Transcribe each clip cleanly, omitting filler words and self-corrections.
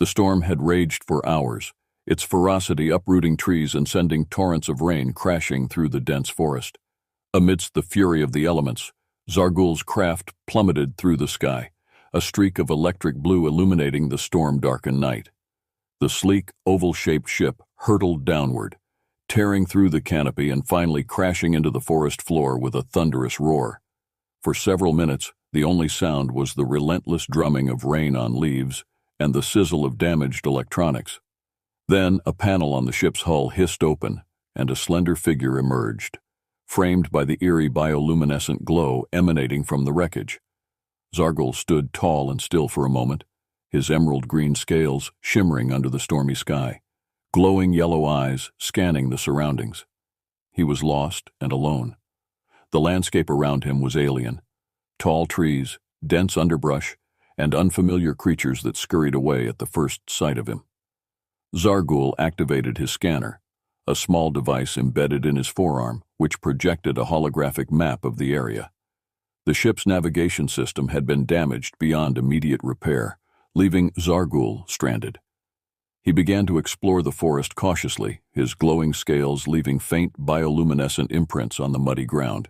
The storm had raged for hours, its ferocity uprooting trees and sending torrents of rain crashing through the dense forest. Amidst the fury of the elements, Zarghul's craft plummeted through the sky, a streak of electric blue illuminating the storm-darkened night. The sleek, oval-shaped ship hurtled downward, tearing through the canopy and finally crashing into the forest floor with a thunderous roar. For several minutes, the only sound was the relentless drumming of rain on leaves and the sizzle of damaged electronics. Then a panel on the ship's hull hissed open, and a slender figure emerged, framed by the eerie bioluminescent glow emanating from the wreckage. Zarghul stood tall and still for a moment, his emerald-green scales shimmering under the stormy sky, glowing yellow eyes scanning the surroundings. He was lost and alone. The landscape around him was alien. Tall trees, dense underbrush, and unfamiliar creatures that scurried away at the first sight of him. Zarghul activated his scanner, a small device embedded in his forearm which projected a holographic map of the area. The ship's navigation system had been damaged beyond immediate repair, leaving Zarghul stranded. He began to explore the forest cautiously, his glowing scales leaving faint bioluminescent imprints on the muddy ground.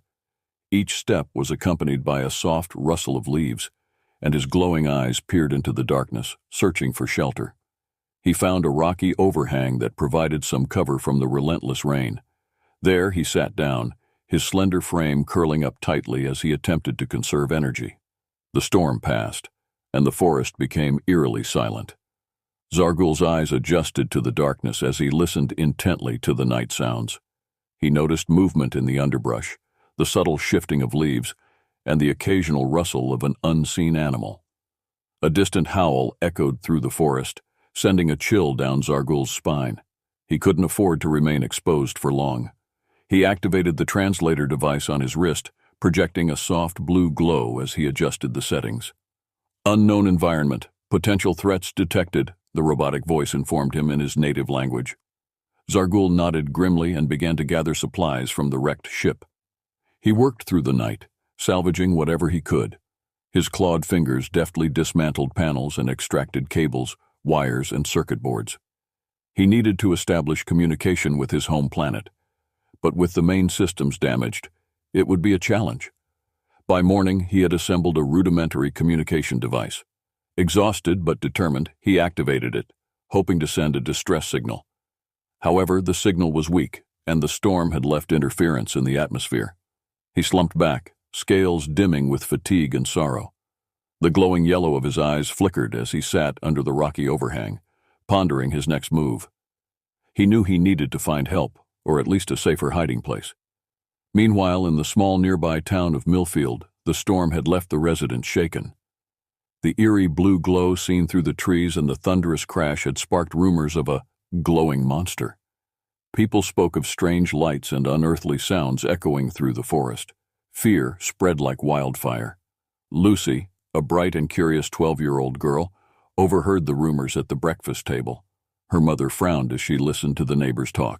Each step was accompanied by a soft rustle of leaves, and his glowing eyes peered into the darkness, searching for shelter. He found a rocky overhang that provided some cover from the relentless rain. There he sat down, his slender frame curling up tightly as he attempted to conserve energy. The storm passed, and the forest became eerily silent. Zarghul's eyes adjusted to the darkness as he listened intently to the night sounds. He noticed movement in the underbrush, the subtle shifting of leaves, and the occasional rustle of an unseen animal. A distant howl echoed through the forest, sending a chill down Zarghul's spine. He couldn't afford to remain exposed for long. He activated the translator device on his wrist, projecting a soft blue glow as he adjusted the settings. Unknown environment, potential threats detected, the robotic voice informed him in his native language. Zarghul nodded grimly and began to gather supplies from the wrecked ship. He worked through the night, salvaging whatever he could. His clawed fingers deftly dismantled panels and extracted cables, wires, and circuit boards. He needed to establish communication with his home planet, but with the main systems damaged, it would be a challenge. By morning, he had assembled a rudimentary communication device. Exhausted but determined, he activated it, hoping to send a distress signal. However, the signal was weak, and the storm had left interference in the atmosphere. He slumped back, scales dimming with fatigue and sorrow. The glowing yellow of his eyes flickered as he sat under the rocky overhang, pondering his next move. He knew he needed to find help, or at least a safer hiding place. Meanwhile, in the small nearby town of Millfield, the storm had left the residents shaken. The eerie blue glow seen through the trees and the thunderous crash had sparked rumors of a glowing monster. People spoke of strange lights and unearthly sounds echoing through the forest. Fear spread like wildfire. Lucy, a bright and curious 12-year-old girl, overheard the rumors at the breakfast table. Her mother frowned as she listened to the neighbors talk.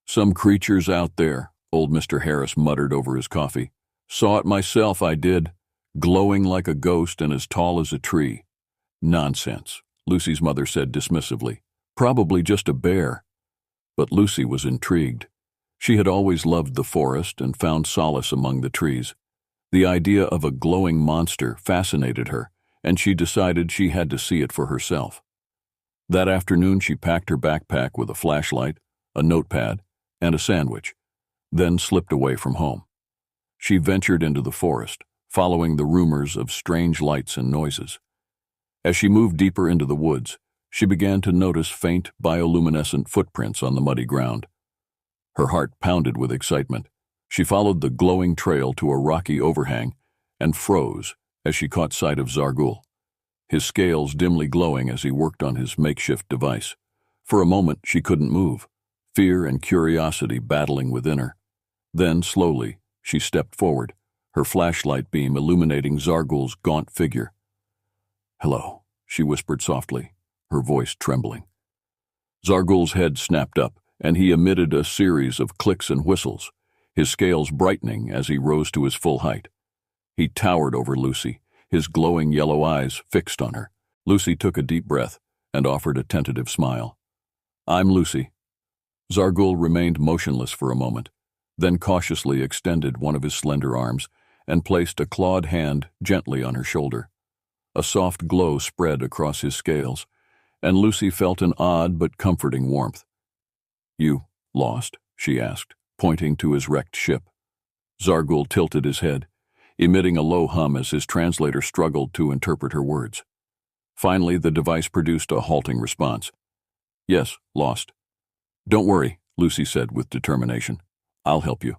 "Some creatures out there," old Mr. Harris muttered over his coffee. "Saw it myself, I did. Glowing like a ghost and as tall as a tree." "Nonsense," Lucy's mother said dismissively. "Probably just a bear." But Lucy was intrigued. She had always loved the forest and found solace among the trees. The idea of a glowing monster fascinated her, and she decided she had to see it for herself. That afternoon she packed her backpack with a flashlight, a notepad, and a sandwich, then slipped away from home. She ventured into the forest, following the rumors of strange lights and noises. As she moved deeper into the woods, she began to notice faint bioluminescent footprints on the muddy ground. Her heart pounded with excitement. She followed the glowing trail to a rocky overhang and froze as she caught sight of Zarghul, his scales dimly glowing as he worked on his makeshift device. For a moment she couldn't move, fear and curiosity battling within her. Then, slowly, she stepped forward, her flashlight beam illuminating Zarghul's gaunt figure. "Hello," she whispered softly, her voice trembling. Zarghul's head snapped up, and he emitted a series of clicks and whistles, his scales brightening as he rose to his full height. He towered over Lucy, his glowing yellow eyes fixed on her. Lucy took a deep breath, and offered a tentative smile. "I'm Lucy." Zargul remained motionless for a moment, then cautiously extended one of his slender arms and placed a clawed hand gently on her shoulder. A soft glow spread across his scales, and Lucy felt an odd but comforting warmth. "You lost?" she asked, pointing to his wrecked ship. Zargul tilted his head, emitting a low hum as his translator struggled to interpret her words. Finally, the device produced a halting response. "Yes, lost." "Don't worry," Lucy said with determination. "I'll help you."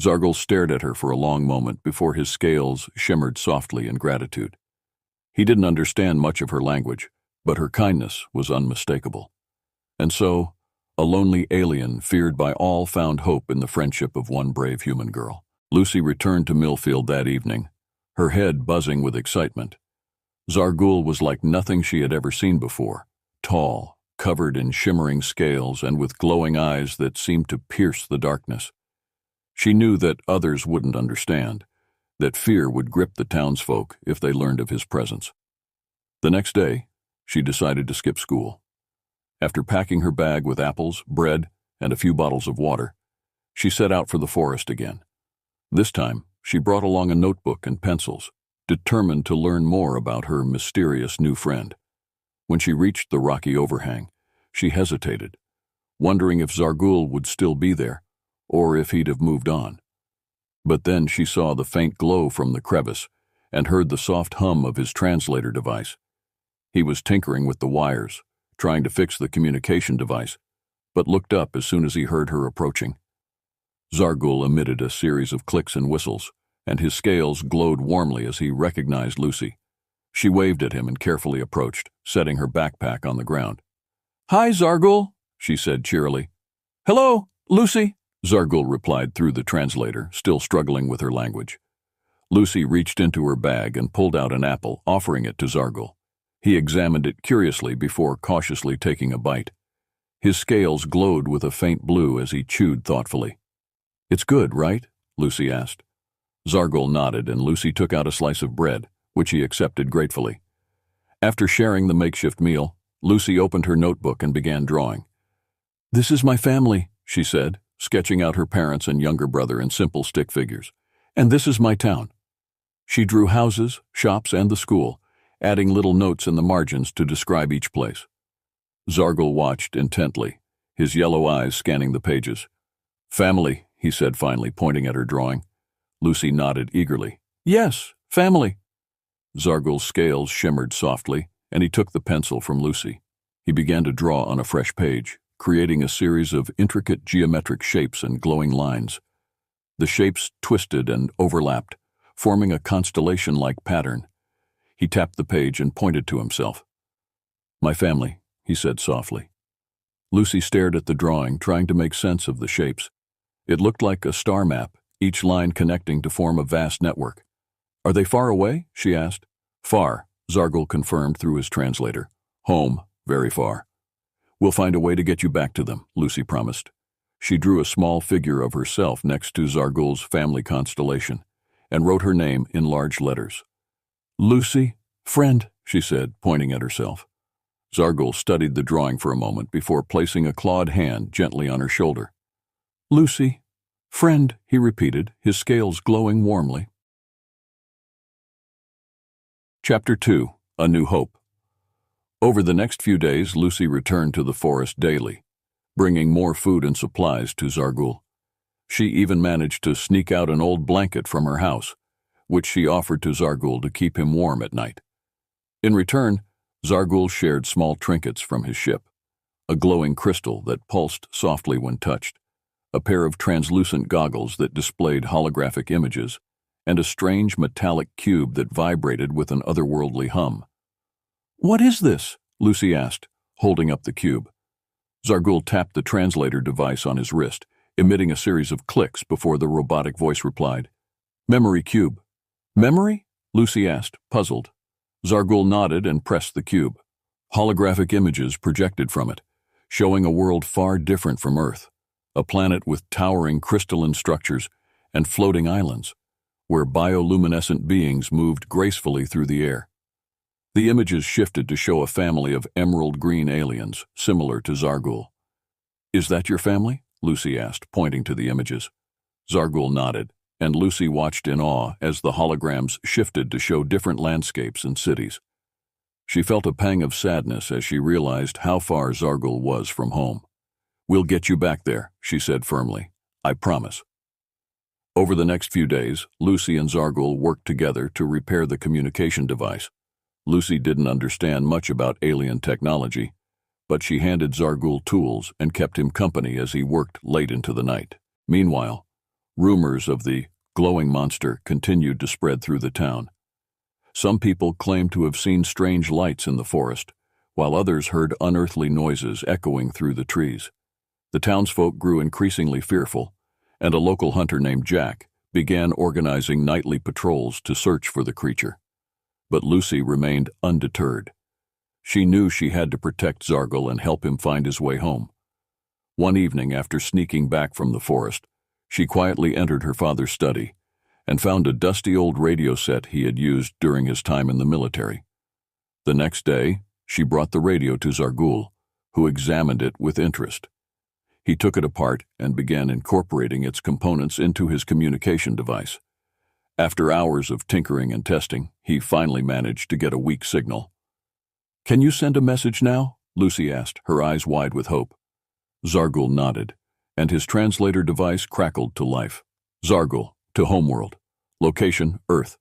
Zargul stared at her for a long moment before his scales shimmered softly in gratitude. He didn't understand much of her language, but her kindness was unmistakable. And so, a lonely alien feared by all found hope in the friendship of one brave human girl. Lucy returned to Millfield that evening, her head buzzing with excitement. Zargul was like nothing she had ever seen before, tall, covered in shimmering scales and with glowing eyes that seemed to pierce the darkness. She knew that others wouldn't understand, that fear would grip the townsfolk if they learned of his presence. The next day, she decided to skip school. After packing her bag with apples, bread, and a few bottles of water, she set out for the forest again. This time, she brought along a notebook and pencils, determined to learn more about her mysterious new friend. When she reached the rocky overhang, she hesitated, wondering if Zargul would still be there, or if he'd have moved on. But then she saw the faint glow from the crevice and heard the soft hum of his translator device. He was tinkering with the wires, trying to fix the communication device, but looked up as soon as he heard her approaching. Zargul emitted a series of clicks and whistles, and his scales glowed warmly as he recognized Lucy. She waved at him and carefully approached, setting her backpack on the ground. "Hi, Zargul," she said cheerily. "Hello, Lucy," Zargul replied through the translator, still struggling with her language. Lucy reached into her bag and pulled out an apple, offering it to Zargul. He examined it curiously before cautiously taking a bite. His scales glowed with a faint blue as he chewed thoughtfully. "It's good, right?" Lucy asked. Zargul nodded, and Lucy took out a slice of bread, which he accepted gratefully. After sharing the makeshift meal, Lucy opened her notebook and began drawing. "This is my family," she said, sketching out her parents and younger brother in simple stick figures. "And this is my town." She drew houses, shops, and the school, adding little notes in the margins to describe each place. Zargul watched intently, his yellow eyes scanning the pages. "Family," he said finally, pointing at her drawing. Lucy nodded eagerly. "Yes, family." Zargul's scales shimmered softly, and he took the pencil from Lucy. He began to draw on a fresh page, creating a series of intricate geometric shapes and glowing lines. The shapes twisted and overlapped, forming a constellation-like pattern. He tapped the page and pointed to himself. "My family," he said softly. Lucy stared at the drawing, trying to make sense of the shapes. It looked like a star map, each line connecting to form a vast network. "Are they far away?" she asked. "Far," Zargul confirmed through his translator. "Home, very far." "We'll find a way to get you back to them," Lucy promised. She drew a small figure of herself next to Zargul's family constellation and wrote her name in large letters. "Lucy, friend," she said, pointing at herself. Zargul studied the drawing for a moment before placing a clawed hand gently on her shoulder. "Lucy, friend," he repeated, his scales glowing warmly. Chapter 2. A New Hope. Over the next few days, Lucy returned to the forest daily, bringing more food and supplies to Zargul. She even managed to sneak out an old blanket from her house, which she offered to Zargul to keep him warm at night. In return, Zargul shared small trinkets from his ship, a glowing crystal that pulsed softly when touched, a pair of translucent goggles that displayed holographic images, and a strange metallic cube that vibrated with an otherworldly hum. "What is this?" Lucy asked, holding up the cube. Zargul tapped the translator device on his wrist, emitting a series of clicks before the robotic voice replied. "Memory cube." "Memory?" Lucy asked, puzzled. Zargul nodded and pressed the cube. Holographic images projected from it, showing a world far different from Earth, a planet with towering crystalline structures and floating islands, where bioluminescent beings moved gracefully through the air. The images shifted to show a family of emerald green aliens, similar to Zargul. "Is that your family?" Lucy asked, pointing to the images. Zargul nodded, and Lucy watched in awe as the holograms shifted to show different landscapes and cities. She felt a pang of sadness as she realized how far Zargul was from home. "We'll get you back there," she said firmly. "I promise." Over the next few days, Lucy and Zargul worked together to repair the communication device. Lucy didn't understand much about alien technology, but she handed Zargul tools and kept him company as he worked late into the night. Meanwhile, rumors of the glowing monster continued to spread through the town. Some people claimed to have seen strange lights in the forest, while others heard unearthly noises echoing through the trees. The townsfolk grew increasingly fearful, and a local hunter named Jack began organizing nightly patrols to search for the creature. But Lucy remained undeterred. She knew she had to protect Zargul and help him find his way home. One evening, after sneaking back from the forest, she quietly entered her father's study and found a dusty old radio set he had used during his time in the military. The next day, she brought the radio to Zargul, who examined it with interest. He took it apart and began incorporating its components into his communication device. After hours of tinkering and testing, he finally managed to get a weak signal. "Can you send a message now?" Lucy asked, her eyes wide with hope. Zargul nodded, and his translator device crackled to life. "Zargul, to Homeworld. Location, Earth.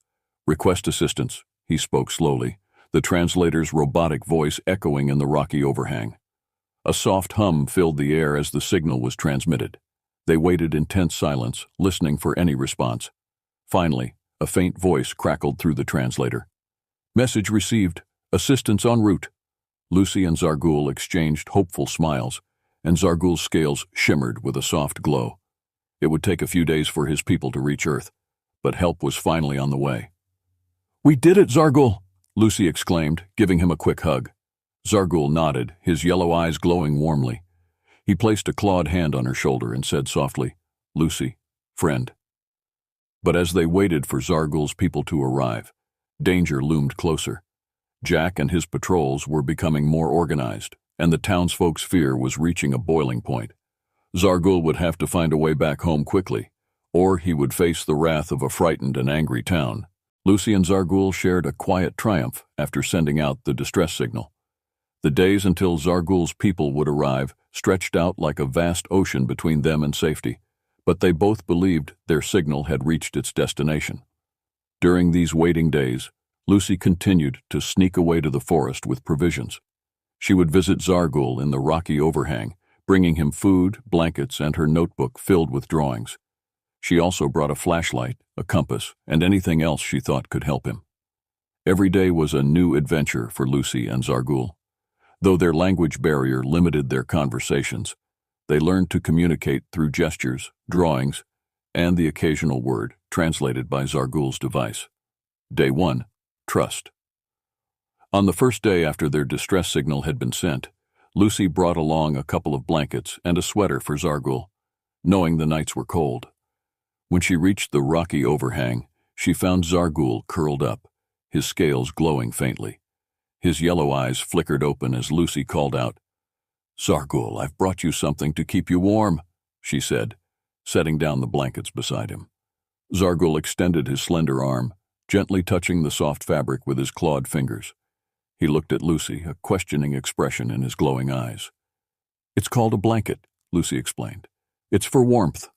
Request assistance," he spoke slowly, the translator's robotic voice echoing in the rocky overhang. A soft hum filled the air as the signal was transmitted. They waited in tense silence, listening for any response. Finally, a faint voice crackled through the translator. "Message received. Assistance en route." Lucy and Zargul exchanged hopeful smiles, and Zargul's scales shimmered with a soft glow. It would take a few days for his people to reach Earth, but help was finally on the way. "We did it, Zargul!" Lucy exclaimed, giving him a quick hug. Zargul nodded, his yellow eyes glowing warmly. He placed a clawed hand on her shoulder and said softly, "Lucy, friend." But as they waited for Zargul's people to arrive, danger loomed closer. Jack and his patrols were becoming more organized, and the townsfolk's fear was reaching a boiling point. Zargul would have to find a way back home quickly, or he would face the wrath of a frightened and angry town. Lucy and Zargul shared a quiet triumph after sending out the distress signal. The days until Zargul's people would arrive stretched out like a vast ocean between them and safety, but they both believed their signal had reached its destination. During these waiting days, Lucy continued to sneak away to the forest with provisions. She would visit Zargul in the rocky overhang, bringing him food, blankets, and her notebook filled with drawings. She also brought a flashlight, a compass, and anything else she thought could help him. Every day was a new adventure for Lucy and Zargul. Though their language barrier limited their conversations, they learned to communicate through gestures, drawings, and the occasional word translated by Zargul's device. Day 1. Trust. On the first day after their distress signal had been sent, Lucy brought along a couple of blankets and a sweater for Zargul, knowing the nights were cold. When she reached the rocky overhang, she found Zargul curled up, his scales glowing faintly. His yellow eyes flickered open as Lucy called out, "Zargul, I've brought you something to keep you warm," she said, setting down the blankets beside him. Zargul extended his slender arm, gently touching the soft fabric with his clawed fingers. He looked at Lucy, a questioning expression in his glowing eyes. "It's called a blanket," Lucy explained. "It's for warmth."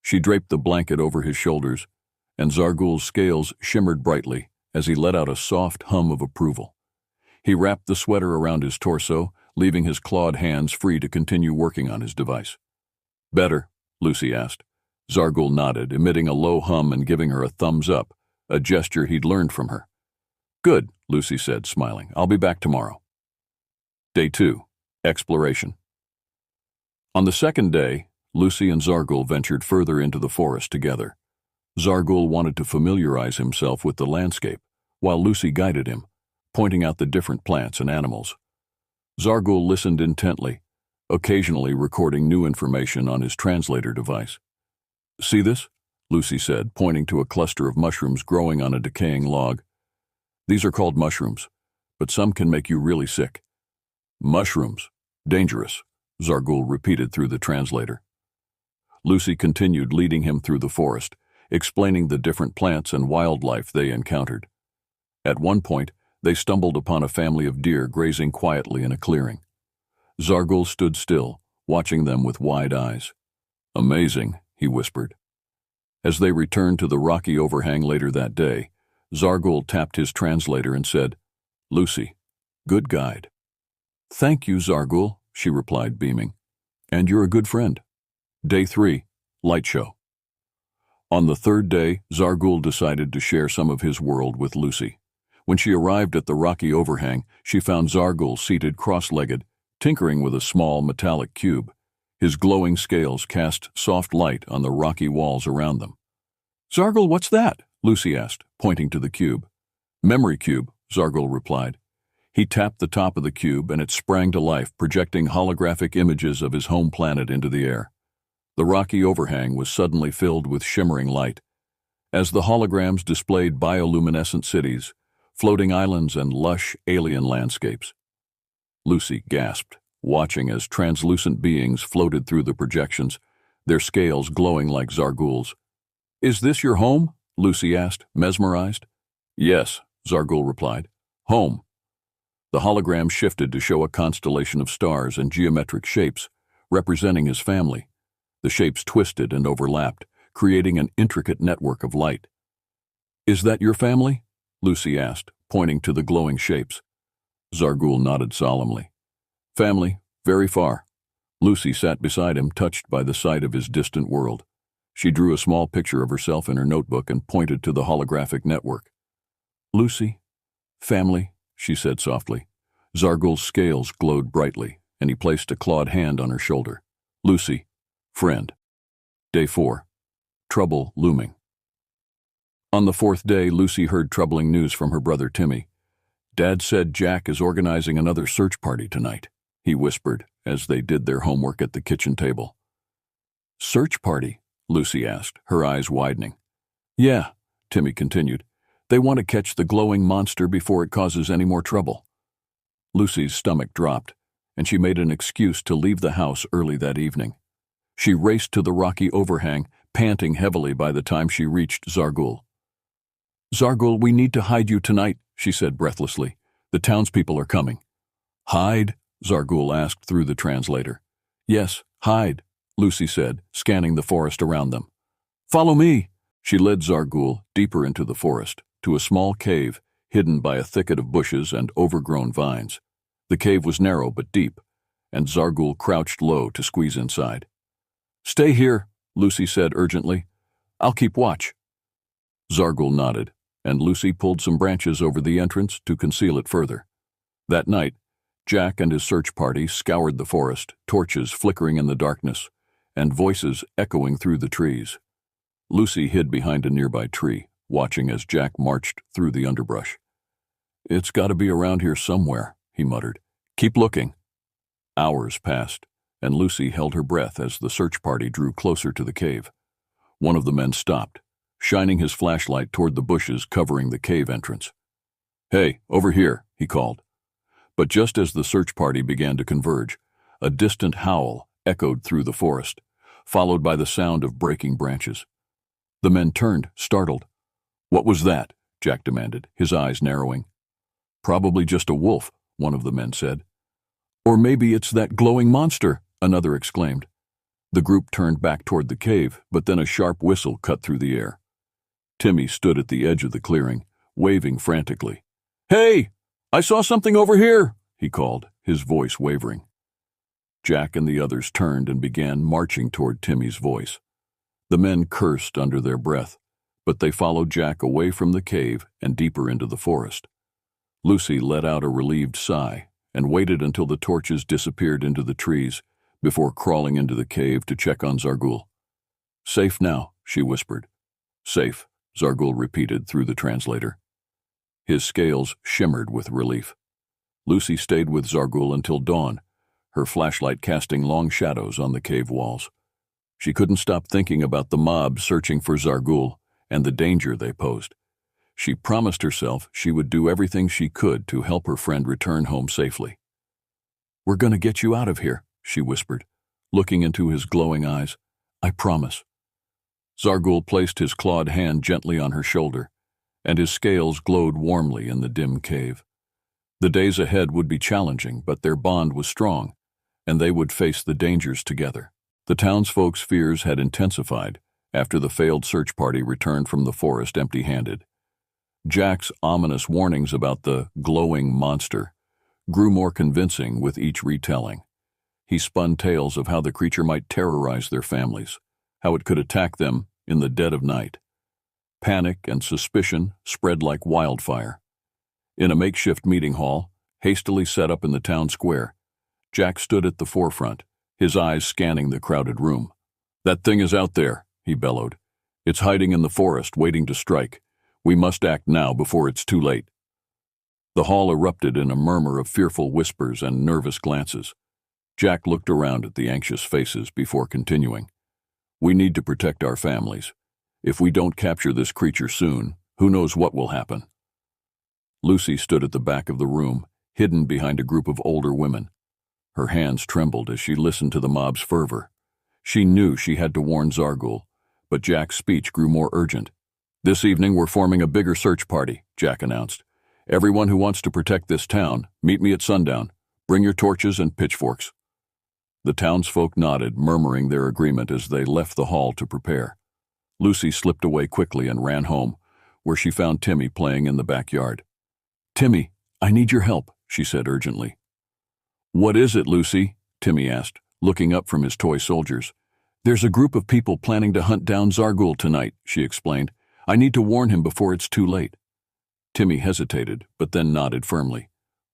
She draped the blanket over his shoulders, and Zargul's scales shimmered brightly as he let out a soft hum of approval. He wrapped the sweater around his torso, leaving his clawed hands free to continue working on his device. "Better?" Lucy asked. Zargul nodded, emitting a low hum and giving her a thumbs up, a gesture he'd learned from her. "Good," Lucy said, smiling. "I'll be back tomorrow." Day 2. Exploration. On the second day, Lucy and Zargul ventured further into the forest together. Zargul wanted to familiarize himself with the landscape, while Lucy guided him, pointing out the different plants and animals. Zargul listened intently, occasionally recording new information on his translator device. "See this?" Lucy said, pointing to a cluster of mushrooms growing on a decaying log. "These are called mushrooms, but some can make you really sick. Mushrooms. Dangerous, Zargul repeated through the translator. Lucy continued leading him through the forest, explaining the different plants and wildlife they encountered. At one point, they stumbled upon a family of deer grazing quietly in a clearing. Zargul stood still, watching them with wide eyes. Amazing, he whispered. As they returned to the rocky overhang later that day, Zargul tapped his translator and said, "Lucy, good guide." "Thank you, Zargul," she replied, beaming. "And you're a good friend." Day 3, Light Show. On the third day, Zargul decided to share some of his world with Lucy. When she arrived at the rocky overhang, she found Zargul seated cross-legged, tinkering with a small metallic cube. His glowing scales cast soft light on the rocky walls around them. "Zargul, what's that?" Lucy asked, pointing to the cube. "Memory cube," Zargul replied. He tapped the top of the cube and it sprang to life, projecting holographic images of his home planet into the air. The rocky overhang was suddenly filled with shimmering light. As the holograms displayed bioluminescent cities, floating islands and lush alien landscapes. Lucy gasped, watching as translucent beings floated through the projections, their scales glowing like Zargul's. "Is this your home?" Lucy asked, mesmerized. "Yes," Zargul replied. "Home." The hologram shifted to show a constellation of stars and geometric shapes, representing his family. The shapes twisted and overlapped, creating an intricate network of light. "Is that your family?" Lucy asked, pointing to the glowing shapes. Zargul nodded solemnly. "Family, very far." Lucy sat beside him, touched by the sight of his distant world. She drew a small picture of herself in her notebook and pointed to the holographic network. "Lucy, family," she said softly. Zargul's scales glowed brightly, and he placed a clawed hand on her shoulder. "Lucy, friend." Day 4. Trouble looming. On the fourth day, Lucy heard troubling news from her brother Timmy. "Dad said Jack is organizing another search party tonight," he whispered as they did their homework at the kitchen table. "Search party?" Lucy asked, her eyes widening. "Yeah," Timmy continued. "They want to catch the glowing monster before it causes any more trouble." Lucy's stomach dropped, and she made an excuse to leave the house early that evening. She raced to the rocky overhang, panting heavily by the time she reached Zargul. "Zargul, we need to hide you tonight," she said breathlessly. "The townspeople are coming." "Hide?" Zargul asked through the translator. "Yes, hide," Lucy said, scanning the forest around them. "Follow me." She led Zargul deeper into the forest, to a small cave hidden by a thicket of bushes and overgrown vines. The cave was narrow but deep, and Zargul crouched low to squeeze inside. "Stay here," Lucy said urgently. "I'll keep watch." Zargul nodded, and Lucy pulled some branches over the entrance to conceal it further. That night, Jack and his search party scoured the forest, torches flickering in the darkness, and voices echoing through the trees. Lucy hid behind a nearby tree, watching as Jack marched through the underbrush. "It's got to be around here somewhere," he muttered. "Keep looking." Hours passed, and Lucy held her breath as the search party drew closer to the cave. One of the men stopped, shining his flashlight toward the bushes covering the cave entrance. "Hey, over here," he called. But just as the search party began to converge, a distant howl echoed through the forest, followed by the sound of breaking branches. The men turned, startled. "What was that?" Jack demanded, his eyes narrowing. "Probably just a wolf," one of the men said. "Or maybe it's that glowing monster," another exclaimed. The group turned back toward the cave, but then a sharp whistle cut through the air. Timmy stood at the edge of the clearing, waving frantically. "Hey! I saw something over here!" he called, his voice wavering. Jack and the others turned and began marching toward Timmy's voice. The men cursed under their breath, but they followed Jack away from the cave and deeper into the forest. Lucy let out a relieved sigh and waited until the torches disappeared into the trees before crawling into the cave to check on Zargul. "Safe now," she whispered. "Safe," Zargul repeated through the translator. His scales shimmered with relief. Lucy stayed with Zargul until dawn, her flashlight casting long shadows on the cave walls. She couldn't stop thinking about the mob searching for Zargul and the danger they posed. She promised herself she would do everything she could to help her friend return home safely. "We're going to get you out of here," she whispered, looking into his glowing eyes. "I promise." Zarghul placed his clawed hand gently on her shoulder, and his scales glowed warmly in the dim cave. The days ahead would be challenging, but their bond was strong, and they would face the dangers together. The townsfolk's fears had intensified after the failed search party returned from the forest empty-handed. Jack's ominous warnings about the glowing monster grew more convincing with each retelling. He spun tales of how the creature might terrorize their families, how it could attack them in the dead of night. Panic and suspicion spread like wildfire. In a makeshift meeting hall, hastily set up in the town square, Jack stood at the forefront, his eyes scanning the crowded room. "That thing is out there," he bellowed. "It's hiding in the forest, waiting to strike. We must act now before it's too late." The hall erupted in a murmur of fearful whispers and nervous glances. Jack looked around at the anxious faces before continuing. "We need to protect our families. If we don't capture this creature soon, who knows what will happen." Lucy stood at the back of the room, hidden behind a group of older women. Her hands trembled as she listened to the mob's fervor. She knew she had to warn Zarghul, but Jack's speech grew more urgent. "This evening we're forming a bigger search party," Jack announced. "Everyone who wants to protect this town, meet me at sundown. Bring your torches and pitchforks." The townsfolk nodded, murmuring their agreement as they left the hall to prepare. Lucy slipped away quickly and ran home, where she found Timmy playing in the backyard. "Timmy, I need your help," she said urgently. "What is it, Lucy?" Timmy asked, looking up from his toy soldiers. "There's a group of people planning to hunt down Zarghul tonight," she explained. "I need to warn him before it's too late." Timmy hesitated, but then nodded firmly.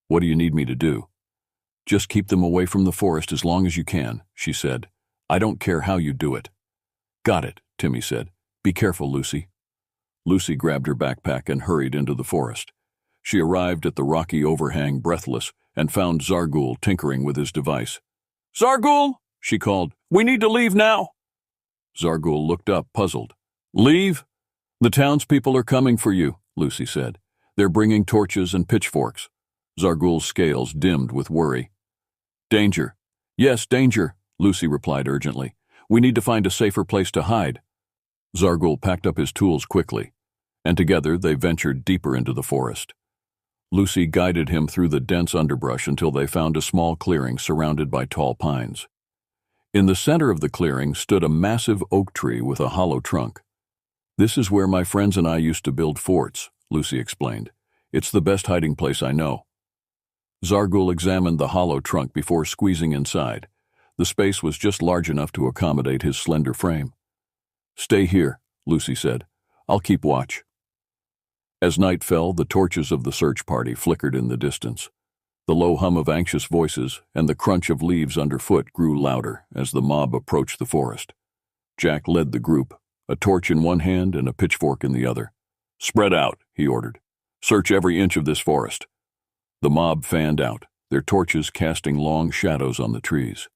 "What do you need me to do?" "Just keep them away from the forest as long as you can," she said. "I don't care how you do it." "Got it," Timmy said. "Be careful, Lucy." Lucy grabbed her backpack and hurried into the forest. She arrived at the rocky overhang breathless and found Zarghul tinkering with his device. "Zarghul!" she called. "We need to leave now." Zarghul looked up, puzzled. "Leave? The townspeople are coming for you," Lucy said. "They're bringing torches and pitchforks." Zarghul's scales dimmed with worry. "Danger. Yes, danger," Lucy replied urgently. "We need to find a safer place to hide." Zarghul packed up his tools quickly, and together they ventured deeper into the forest. Lucy guided him through the dense underbrush until they found a small clearing surrounded by tall pines. In the center of the clearing stood a massive oak tree with a hollow trunk. "This is where my friends and I used to build forts," Lucy explained. "It's the best hiding place I know." Zarghul examined the hollow trunk before squeezing inside. The space was just large enough to accommodate his slender frame. "Stay here," Lucy said. "I'll keep watch." As night fell, the torches of the search party flickered in the distance. The low hum of anxious voices and the crunch of leaves underfoot grew louder as the mob approached the forest. Jack led the group, a torch in one hand and a pitchfork in the other. "Spread out," he ordered. "Search every inch of this forest." The mob fanned out, their torches casting long shadows on the trees.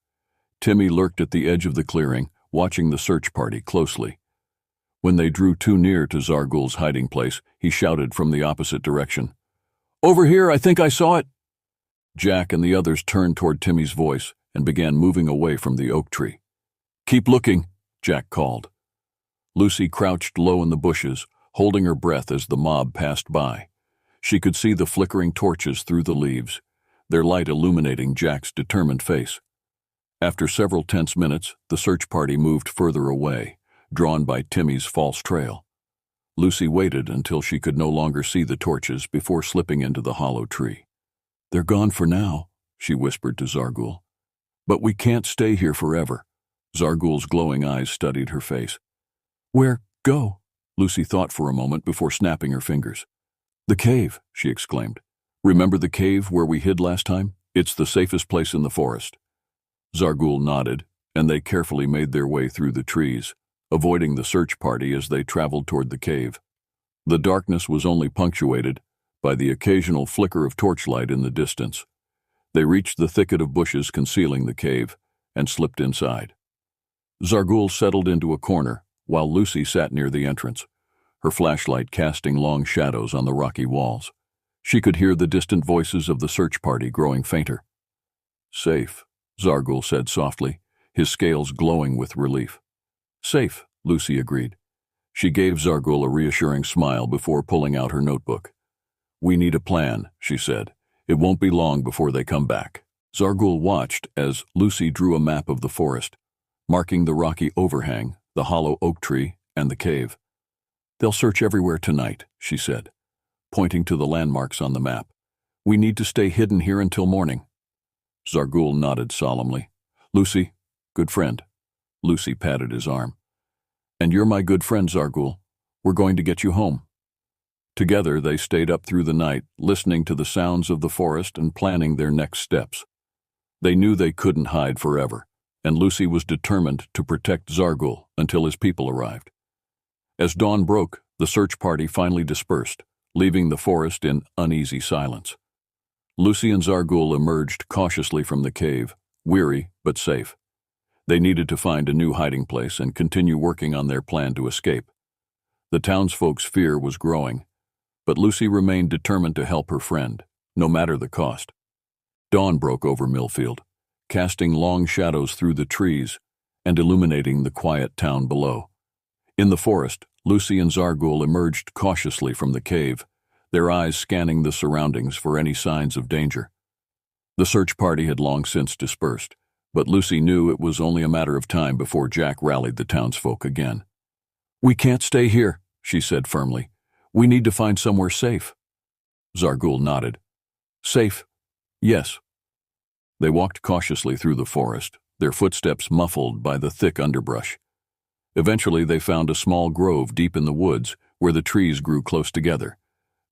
Timmy lurked at the edge of the clearing, watching the search party closely. When they drew too near to Zarghul's hiding place, he shouted from the opposite direction. "Over here, I think I saw it." Jack and the others turned toward Timmy's voice and began moving away from the oak tree. "Keep looking," Jack called. Lucy crouched low in the bushes, holding her breath as the mob passed by. She could see the flickering torches through the leaves, their light illuminating Jack's determined face. After several tense minutes, the search party moved further away, drawn by Timmy's false trail. Lucy waited until she could no longer see the torches before slipping into the hollow tree. "They're gone for now," she whispered to Zarghul. "But we can't stay here forever." Zarghul's glowing eyes studied her face. "Where go?" Lucy thought for a moment before snapping her fingers. "The cave," she exclaimed. "Remember the cave where we hid last time? It's the safest place in the forest." Zarghul nodded, and they carefully made their way through the trees, avoiding the search party as they traveled toward the cave. The darkness was only punctuated by the occasional flicker of torchlight in the distance. They reached the thicket of bushes concealing the cave and slipped inside. Zarghul settled into a corner, while Lucy sat near the entrance. her flashlight casting long shadows on the rocky walls. She could hear the distant voices of the search party growing fainter. "Safe," Zarghul said softly, his scales glowing with relief. "Safe," Lucy agreed. She gave Zarghul a reassuring smile before pulling out her notebook. "We need a plan," she said. "It won't be long before they come back." Zarghul watched as Lucy drew a map of the forest, marking the rocky overhang, the hollow oak tree, and the cave. "They'll search everywhere tonight," she said, pointing to the landmarks on the map. "We need to stay hidden here until morning." Zarghul nodded solemnly. "Lucy, good friend." Lucy patted his arm. "And you're my good friend, Zarghul. We're going to get you home." Together they stayed up through the night, listening to the sounds of the forest and planning their next steps. They knew they couldn't hide forever, and Lucy was determined to protect Zarghul until his people arrived. As dawn broke, the search party finally dispersed, leaving the forest in uneasy silence. Lucy and Zarghul emerged cautiously from the cave, weary but safe. They needed to find a new hiding place and continue working on their plan to escape. The townsfolk's fear was growing, but Lucy remained determined to help her friend, no matter the cost. Dawn broke over Millfield, casting long shadows through the trees and illuminating the quiet town below. In the forest, Lucy and Zarghul emerged cautiously from the cave, their eyes scanning the surroundings for any signs of danger. The search party had long since dispersed, but Lucy knew it was only a matter of time before Jack rallied the townsfolk again. "We can't stay here," she said firmly. "We need to find somewhere safe." Zarghul nodded. "Safe? Yes." They walked cautiously through the forest, their footsteps muffled by the thick underbrush. Eventually they found a small grove deep in the woods where the trees grew close together,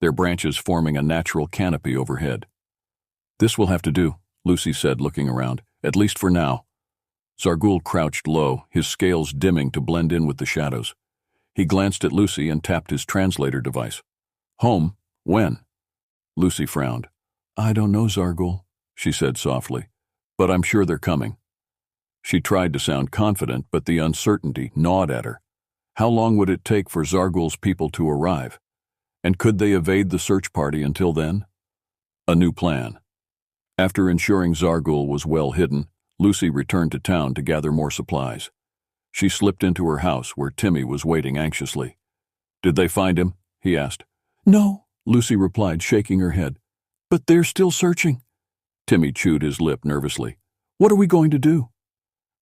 their branches forming a natural canopy overhead. "This will have to do," Lucy said, looking around, "at least for now." Zarghul crouched low, his scales dimming to blend in with the shadows. He glanced at Lucy and tapped his translator device. "Home? When?" Lucy frowned. "I don't know, Zarghul," she said softly, "but I'm sure they're coming." She tried to sound confident, but the uncertainty gnawed at her. How long would it take for Zarghul's people to arrive? And could they evade the search party until then? A new plan. After ensuring Zarghul was well hidden, Lucy returned to town to gather more supplies. She slipped into her house where Timmy was waiting anxiously. "Did they find him?" he asked. "No," Lucy replied, shaking her head. "But they're still searching." Timmy chewed his lip nervously. "What are we going to do?"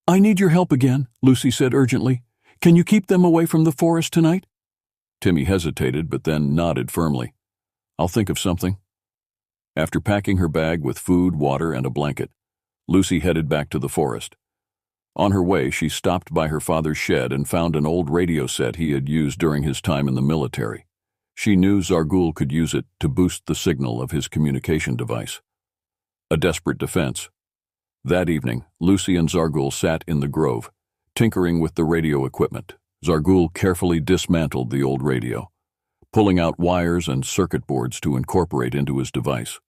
"I need your help again," Lucy said urgently. "Can you keep them away from the forest tonight?" Timmy hesitated, but then nodded firmly. "I'll think of something." After packing her bag with food, water, and a blanket, Lucy headed back to the forest. On her way, she stopped by her father's shed and found an old radio set he had used during his time in the military. She knew Zarghul could use it to boost the signal of his communication device. A desperate defense. That evening, Lucy and Zarghul sat in the grove, tinkering with the radio equipment. Zarghul carefully dismantled the old radio, pulling out wires and circuit boards to incorporate into his device.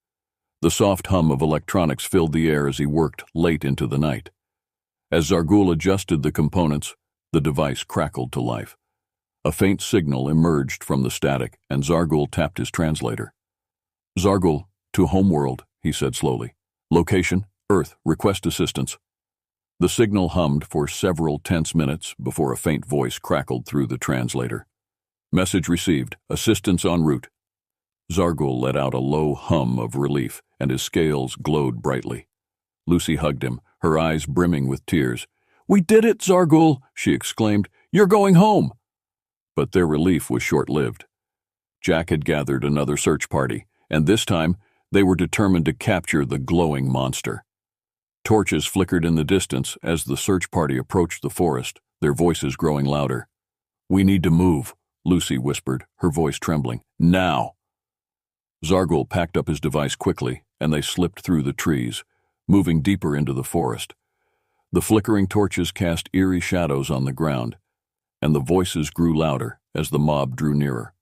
The soft hum of electronics filled the air as he worked late into the night. As Zarghul adjusted the components, the device crackled to life. A faint signal emerged from the static, and Zarghul tapped his translator. "Zarghul, to Homeworld," he said slowly. "Location, Earth, request assistance." The signal hummed for several tense minutes before a faint voice crackled through the translator. "Message received. Assistance en route." Zarghul let out a low hum of relief, and his scales glowed brightly. Lucy hugged him, her eyes brimming with tears. "We did it, Zarghul!" she exclaimed. "You're going home!" But their relief was short-lived. Jack had gathered another search party, and this time they were determined to capture the glowing monster. Torches flickered in the distance as the search party approached the forest, their voices growing louder. "We need to move," Lucy whispered, her voice trembling. "Now!" Zarghul packed up his device quickly, and they slipped through the trees, moving deeper into the forest. The flickering torches cast eerie shadows on the ground, and the voices grew louder as the mob drew nearer.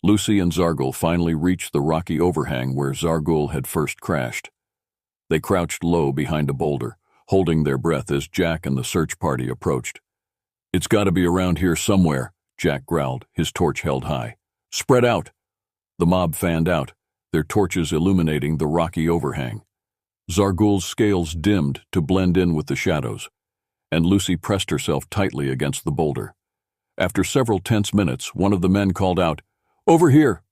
Lucy and Zarghul finally reached the rocky overhang where Zarghul had first crashed. They crouched low behind a boulder, holding their breath as Jack and the search party approached. "It's got to be around here somewhere," Jack growled, his torch held high. "Spread out!" The mob fanned out, their torches illuminating the rocky overhang. Zarghul's scales dimmed to blend in with the shadows, and Lucy pressed herself tightly against the boulder. After several tense minutes, one of the men called out, "Over here!"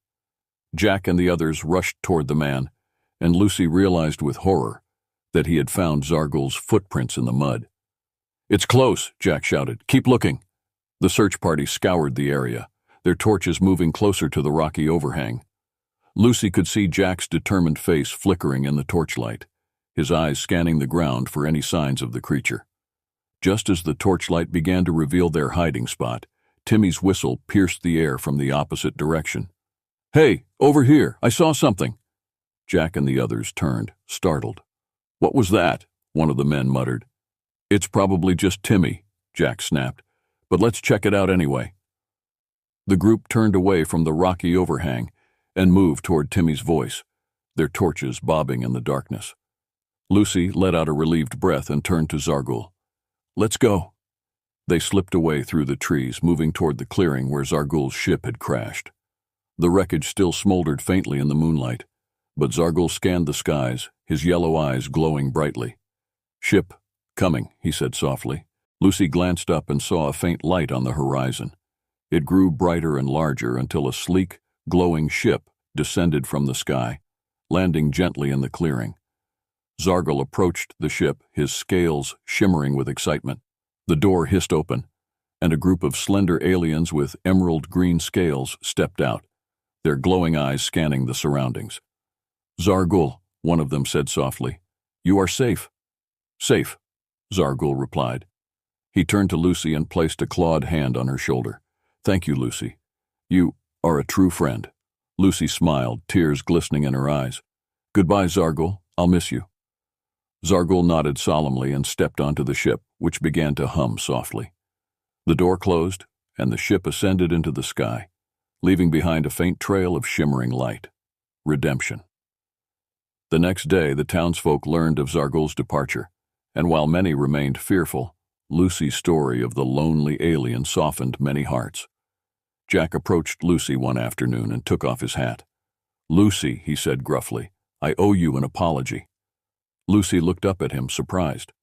Jack and the others rushed toward the man, and Lucy realized with horror that he had found Zarghul's footprints in the mud. "It's close," Jack shouted. "Keep looking." The search party scoured the area, their torches moving closer to the rocky overhang. Lucy could see Jack's determined face flickering in the torchlight, his eyes scanning the ground for any signs of the creature. Just as the torchlight began to reveal their hiding spot, Timmy's whistle pierced the air from the opposite direction. "Hey, over here, I saw something." Jack and the others turned, startled. "What was that?" one of the men muttered. "It's probably just Timmy," Jack snapped, "but let's check it out anyway." The group turned away from the rocky overhang and moved toward Timmy's voice, their torches bobbing in the darkness. Lucy let out a relieved breath and turned to Zarghul. "Let's go." They slipped away through the trees, moving toward the clearing where Zarghul's ship had crashed. The wreckage still smoldered faintly in the moonlight, but Zarghul scanned the skies, his yellow eyes glowing brightly. "Ship, coming," he said softly. Lucy glanced up and saw a faint light on the horizon. It grew brighter and larger until a sleek, glowing ship descended from the sky, landing gently in the clearing. Zarghul approached the ship, his scales shimmering with excitement. The door hissed open, and a group of slender aliens with emerald-green scales stepped out, their glowing eyes scanning the surroundings. "Zarghul," one of them said softly, "you are safe." "Safe," Zarghul replied. He turned to Lucy and placed a clawed hand on her shoulder. "Thank you, Lucy. You are a true friend." Lucy smiled, tears glistening in her eyes. "Goodbye, Zarghul. I'll miss you." Zarghul nodded solemnly and stepped onto the ship, which began to hum softly. The door closed, and the ship ascended into the sky, leaving behind a faint trail of shimmering light. Redemption. The next day, the townsfolk learned of Zarghul's departure, and while many remained fearful, Lucy's story of the lonely alien softened many hearts. Jack approached Lucy one afternoon and took off his hat. "Lucy," he said gruffly, "I owe you an apology." Lucy looked up at him, surprised.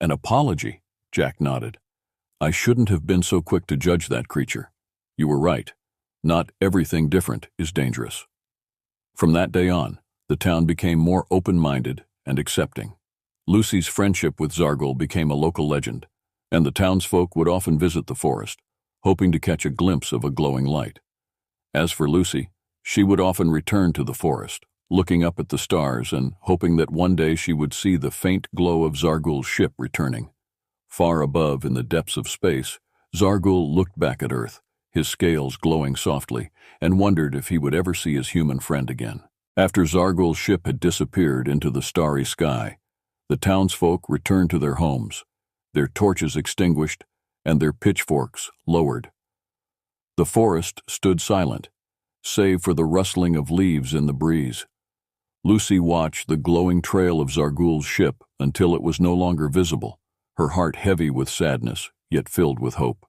"An apology?" Jack nodded. "I shouldn't have been so quick to judge that creature. You were right. Not everything different is dangerous." From that day on, the town became more open-minded and accepting. Lucy's friendship with Zarghul became a local legend, and the townsfolk would often visit the forest, hoping to catch a glimpse of a glowing light. As for Lucy, she would often return to the forest, looking up at the stars and hoping that one day she would see the faint glow of Zarghul's ship returning. Far above in the depths of space, Zarghul looked back at Earth, his scales glowing softly, and wondered if he would ever see his human friend again. After Zarghul's ship had disappeared into the starry sky, the townsfolk returned to their homes, their torches extinguished and their pitchforks lowered. The forest stood silent, save for the rustling of leaves in the breeze. Lucy watched the glowing trail of Zarghul's ship until it was no longer visible, her heart heavy with sadness, yet filled with hope.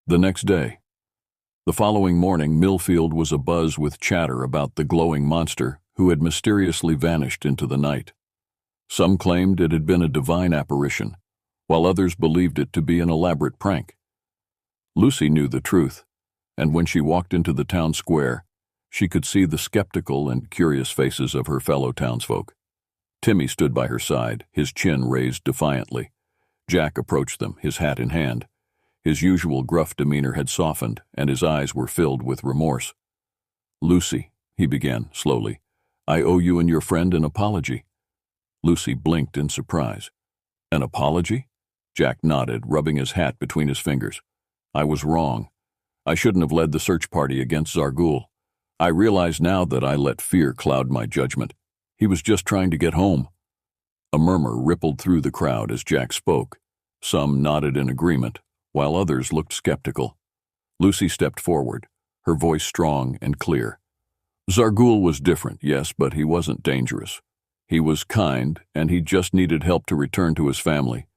The next day. The following morning, Millfield was abuzz with chatter about the glowing monster who had mysteriously vanished into the night. Some claimed it had been a divine apparition, while others believed it to be an elaborate prank. Lucy knew the truth, and when she walked into the town square, she could see the skeptical and curious faces of her fellow townsfolk. Timmy stood by her side, his chin raised defiantly. Jack approached them, his hat in hand. His usual gruff demeanor had softened, and his eyes were filled with remorse. "Lucy," he began slowly, "I owe you and your friend an apology." Lucy blinked in surprise. "An apology?" Jack nodded, rubbing his hat between his fingers. "I was wrong. I shouldn't have led the search party against Zarghul. I realize now that I let fear cloud my judgment. He was just trying to get home." A murmur rippled through the crowd as Jack spoke. Some nodded in agreement, while others looked skeptical. Lucy stepped forward, her voice strong and clear. "Zarghul was different, yes, but he wasn't dangerous. He was kind, and he just needed help to return to his family.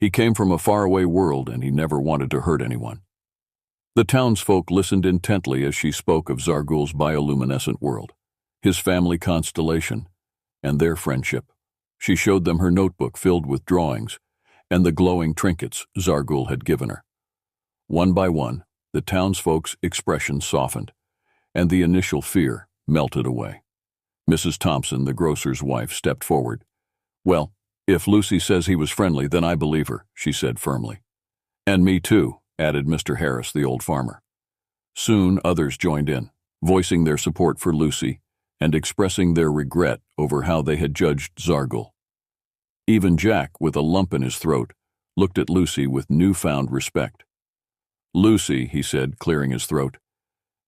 He came from a faraway world, and he never wanted to hurt anyone." The townsfolk listened intently as she spoke of Zargul's bioluminescent world, his family constellation, and their friendship. She showed them her notebook filled with drawings and the glowing trinkets Zargul had given her. One by one, the townsfolk's expressions softened, and the initial fear melted away. Mrs. Thompson, the grocer's wife, stepped forward. "Well, if Lucy says he was friendly, then I believe her," she said firmly. "And me too," added Mr. Harris, the old farmer. Soon others joined in, voicing their support for Lucy and expressing their regret over how they had judged Zargul. Even Jack, with a lump in his throat, looked at Lucy with newfound respect. "Lucy," he said, clearing his throat,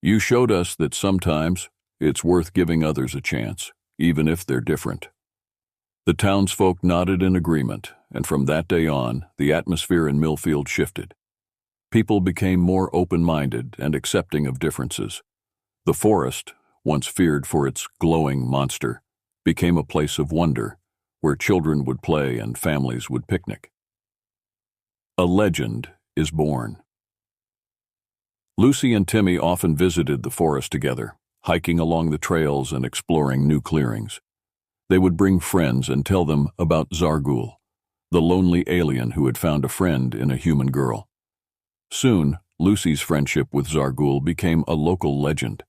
"you showed us that sometimes it's worth giving others a chance, even if they're different." The townsfolk nodded in agreement, and from that day on, the atmosphere in Millfield shifted. People became more open-minded and accepting of differences. The forest, once feared for its glowing monster, became a place of wonder, where children would play and families would picnic. A legend is born. Lucy and Timmy often visited the forest together, hiking along the trails and exploring new clearings. They would bring friends and tell them about Zargul, the lonely alien who had found a friend in a human girl. Soon, Lucy's friendship with Zargul became a local legend.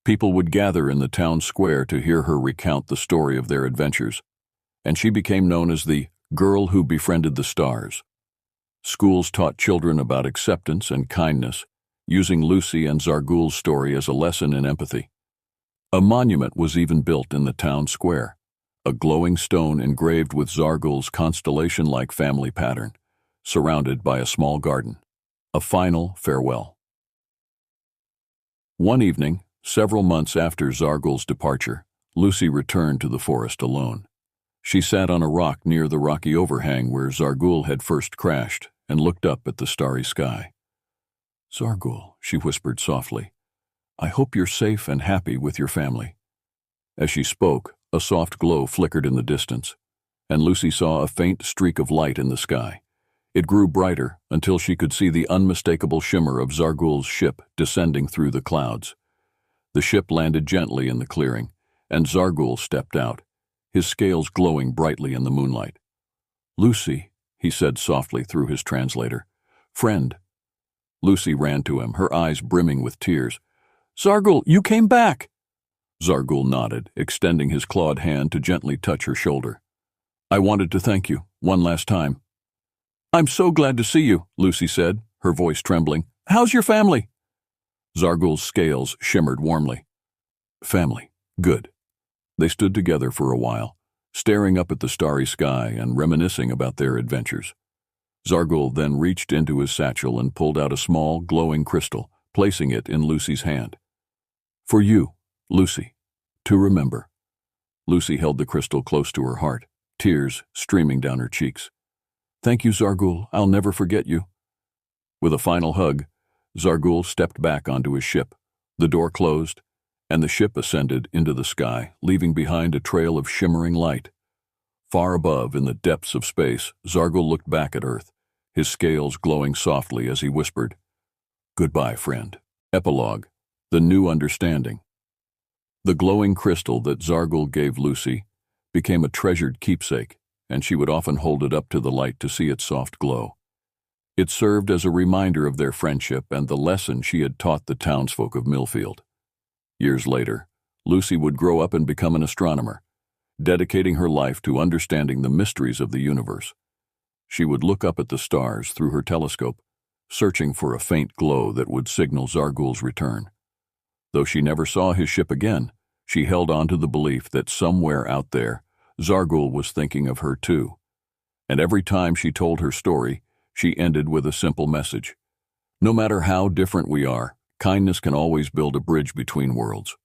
People would gather in the town square to hear her recount the story of their adventures, and she became known as the girl who befriended the stars. Schools taught children about acceptance and kindness, using Lucy and Zargul's story as a lesson in empathy. A monument was even built in the town square, a glowing stone engraved with Zargul's constellation-like family pattern, surrounded by a small garden. A final farewell. One evening, several months after Zargul's departure, Lucy returned to the forest alone. She sat on a rock near the rocky overhang where Zargul had first crashed and looked up at the starry sky. "Zargul," she whispered softly, "I hope you're safe and happy with your family." As she spoke, a soft glow flickered in the distance, and Lucy saw a faint streak of light in the sky. It grew brighter until she could see the unmistakable shimmer of Zargul's ship descending through the clouds. The ship landed gently in the clearing, and Zargul stepped out, his scales glowing brightly in the moonlight. "Lucy," he said softly through his translator. "Friend." Lucy ran to him, her eyes brimming with tears. "Zargul, you came back!" Zargul nodded, extending his clawed hand to gently touch her shoulder. "I wanted to thank you, one last time." "I'm so glad to see you," Lucy said, her voice trembling. "How's your family?" Zargul's scales shimmered warmly. "Family. Good." They stood together for a while, staring up at the starry sky and reminiscing about their adventures. Zargul then reached into his satchel and pulled out a small, glowing crystal, placing it in Lucy's hand. "For you, Lucy, to remember." Lucy held the crystal close to her heart, tears streaming down her cheeks. "Thank you, Zargul. I'll never forget you." With a final hug, Zargul stepped back onto his ship. The door closed, and the ship ascended into the sky, leaving behind a trail of shimmering light. Far above, in the depths of space, Zargul looked back at Earth, his scales glowing softly as he whispered, "Goodbye, friend." Epilogue: The New Understanding. The glowing crystal that Zargul gave Lucy became a treasured keepsake, and she would often hold it up to the light to see its soft glow. It served as a reminder of their friendship and the lesson she had taught the townsfolk of Millfield. Years later, Lucy would grow up and become an astronomer, dedicating her life to understanding the mysteries of the universe. She would look up at the stars through her telescope, searching for a faint glow that would signal Zargul's return. Though she never saw his ship again, she held on to the belief that somewhere out there, Zargul was thinking of her too. And every time she told her story, she ended with a simple message. No matter how different we are, kindness can always build a bridge between worlds.